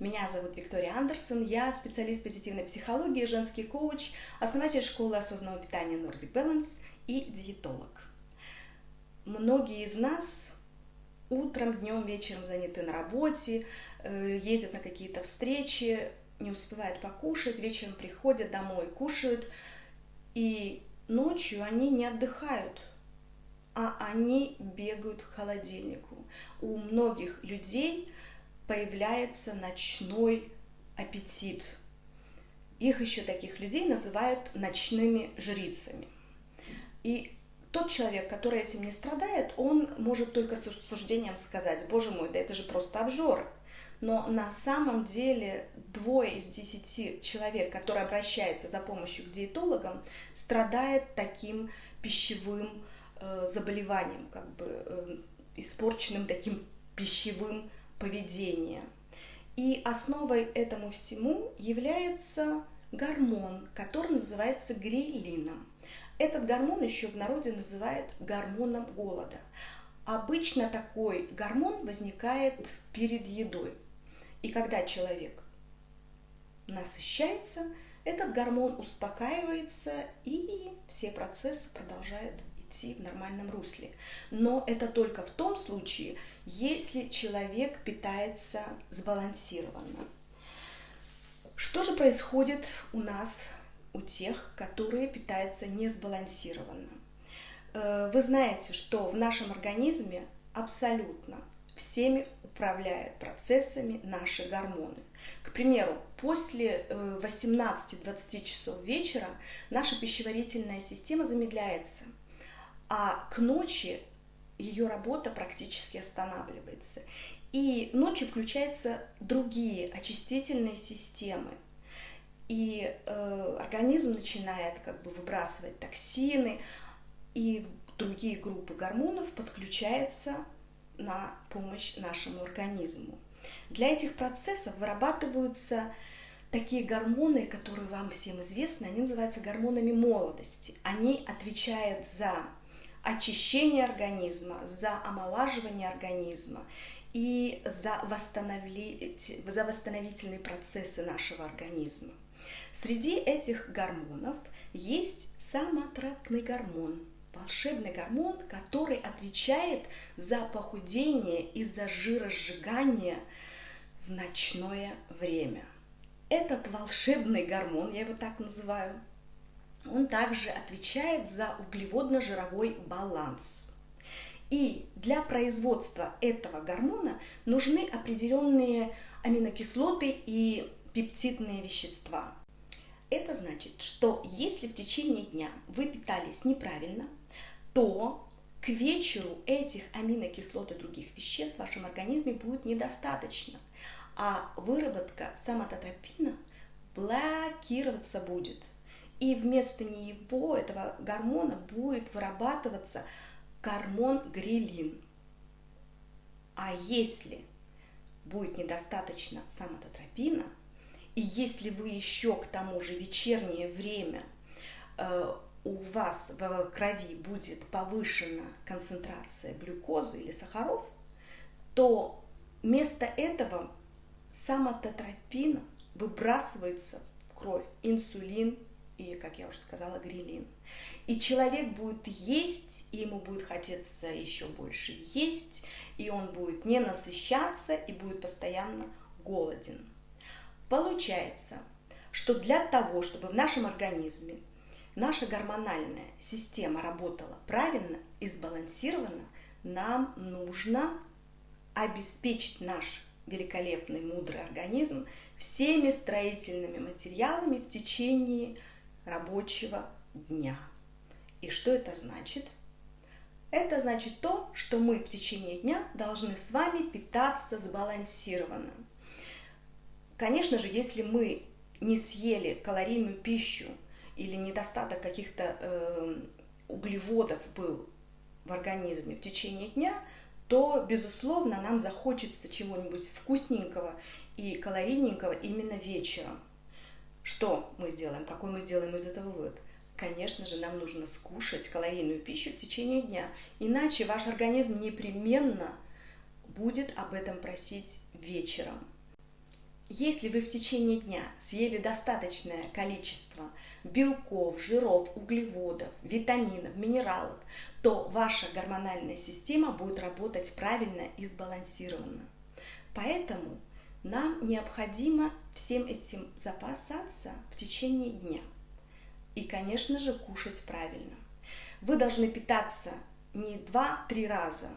Меня зовут Виктория Андерсон, я специалист позитивной психологии, женский коуч, основатель школы осознанного питания Nordic Balance и диетолог. Многие из нас утром, днем, вечером заняты на работе, ездят на какие-то встречи, не успевают покушать, вечером приходят домой, кушают, и ночью они не отдыхают, а они бегают к холодильнику. У многих людей появляется ночной аппетит. Их еще, таких людей, называют ночными жрицами. И тот человек, который этим не страдает, он может только с осуждением сказать: боже мой, да это же просто обжоры. Но на самом деле 2 из 10 человек, которые обращаются за помощью к диетологам, страдает таким пищевым заболеванием, испорченным таким пищевым поведением. И основой этому всему является гормон, который называется грелином. Этот гормон еще в народе называют гормоном голода. Обычно такой гормон возникает перед едой. И когда человек насыщается, этот гормон успокаивается, и все процессы продолжают идти в нормальном русле. Но это только в том случае, если человек питается сбалансированно. Что же происходит у нас, у тех, которые питаются несбалансированно? Вы знаете, что в нашем организме абсолютно всеми управляют процессами наши гормоны. К примеру, после 18-20 часов вечера наша пищеварительная система замедляется, а к ночи ее работа практически останавливается. И ночью включаются другие очистительные системы. И организм начинает выбрасывать токсины, и другие группы гормонов подключаются на помощь нашему организму. Для этих процессов вырабатываются такие гормоны, которые вам всем известны, они называются гормонами молодости. Они отвечают за очищение организма, за омолаживание организма и за восстановительные процессы нашего организма. Среди этих гормонов есть самотропный гормон, волшебный гормон, который отвечает за похудение и за жиросжигание в ночное время. Этот волшебный гормон, я его так называю, он также отвечает за углеводно-жировой баланс. И для производства этого гормона нужны определенные аминокислоты и пептидные вещества. Это значит, что если в течение дня вы питались неправильно, то к вечеру этих аминокислот и других веществ в вашем организме будет недостаточно, а выработка соматотропина блокироваться будет. И вместо него, этого гормона, будет вырабатываться гормон грелин. А если будет недостаточно соматотропина, и если вы еще к тому же вечернее время у вас в крови будет повышена концентрация глюкозы или сахаров, то вместо этого соматотропина выбрасывается в кровь инсулин и, как я уже сказала, грелин. И человек будет есть, и ему будет хотеться еще больше есть, и он будет не насыщаться и будет постоянно голоден. Получается, что для того, чтобы в нашем организме наша гормональная система работала правильно и сбалансированно, нам нужно обеспечить наш великолепный, мудрый организм всеми строительными материалами в течение рабочего дня. И что это значит? Это значит то, что мы в течение дня должны с вами питаться сбалансированно. Конечно же, если мы не съели калорийную пищу или недостаток каких-то углеводов был в организме в течение дня, то, безусловно, нам захочется чего-нибудь вкусненького и калорийненького именно вечером. Что мы сделаем? Какой мы сделаем из этого вывод? Конечно же, нам нужно скушать калорийную пищу в течение дня, иначе ваш организм непременно будет об этом просить вечером. Если вы в течение дня съели достаточное количество белков, жиров, углеводов, витаминов, минералов, то ваша гормональная система будет работать правильно и сбалансированно. Поэтому нам необходимо всем этим запасаться в течение дня. И, конечно же, кушать правильно. Вы должны питаться не 2-3 раза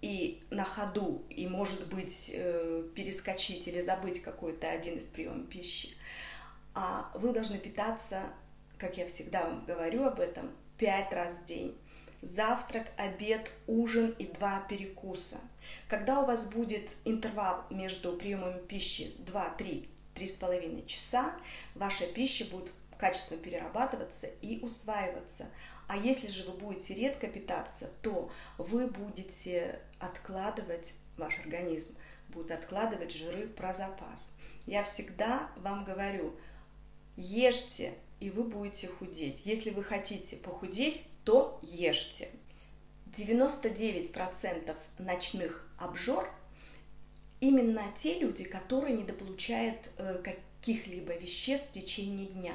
и на ходу, и, может быть, перескочить или забыть какой-то один из приемов пищи, а вы должны питаться, как я всегда вам говорю об этом, 5 раз в день. Завтрак, обед, ужин и 2 перекуса. Когда у вас будет интервал между приемами пищи 2-3,5 часа, ваша пища будет качественно перерабатываться и усваиваться. А если же вы будете редко питаться, то вы будете откладывать, ваш организм будет откладывать жиры про запас. Я всегда вам говорю, ешьте, и вы будете худеть. Если вы хотите похудеть, то ешьте. 99% ночных обжор именно те люди, которые недополучают каких-либо веществ в течение дня.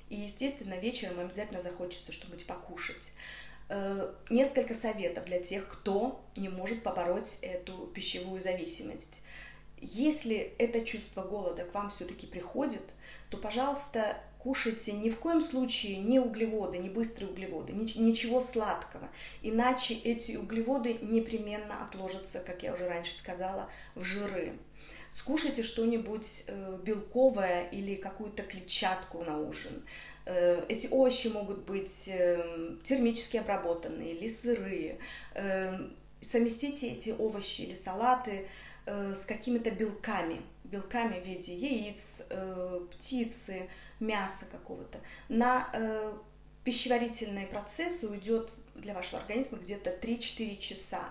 И, естественно, вечером обязательно захочется что-нибудь покушать. Несколько советов для тех, кто не может побороть эту пищевую зависимость. Если это чувство голода к вам все-таки приходит, то, пожалуйста, кушайте ни в коем случае не углеводы, не быстрые углеводы, ничего сладкого. Иначе эти углеводы непременно отложатся, как я уже раньше сказала, в жиры. Скушайте что-нибудь белковое или какую-то клетчатку на ужин. Эти овощи могут быть термически обработанные или сырые. Совместите эти овощи или салаты с какими-то белками в виде яиц, птицы, мяса какого-то. На пищеварительные процессы уйдет для вашего организма где-то 3-4 часа.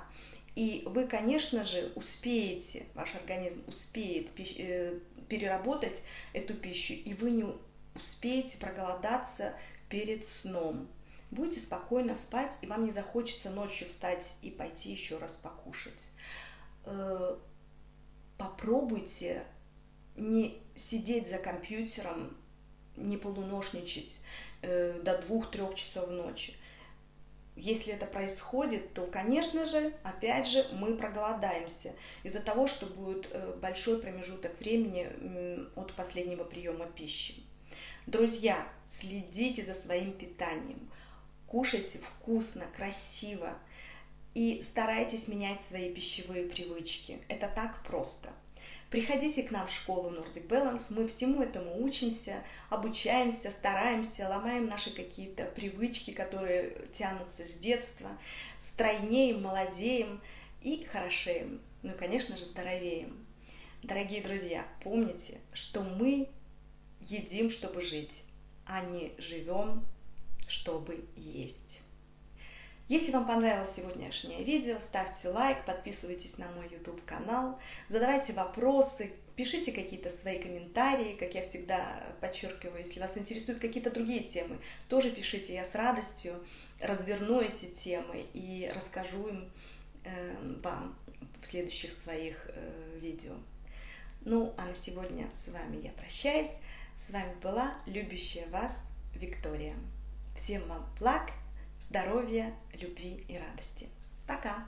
И вы, конечно же, успеете, ваш организм успеет переработать эту пищу, и вы не успеете проголодаться перед сном. Будете спокойно спать, и вам не захочется ночью встать и пойти еще раз покушать. Попробуйте не сидеть за компьютером, не полуношничать до 2-3 часов ночи. Если это происходит, то, конечно же, опять же, мы проголодаемся из-за того, что будет большой промежуток времени от последнего приема пищи. Друзья, следите за своим питанием, кушайте вкусно, красиво и старайтесь менять свои пищевые привычки. Это так просто. Приходите к нам в школу Nordic Balance, мы всему этому учимся, обучаемся, стараемся, ломаем наши какие-то привычки, которые тянутся с детства, стройнеем, молодеем и хорошеем, ну и, конечно же, здоровеем. Дорогие друзья, помните, что мы едим, чтобы жить, а не живем, чтобы есть. Если вам понравилось сегодняшнее видео, ставьте лайк, подписывайтесь на мой YouTube-канал, задавайте вопросы, пишите какие-то свои комментарии, как я всегда подчеркиваю, если вас интересуют какие-то другие темы, тоже пишите, я с радостью разверну эти темы и расскажу им вам в следующих своих видео. Ну, а на сегодня с вами я прощаюсь, с вами была любящая вас Виктория. Всем вам благ, здоровья, любви и радости. Пока!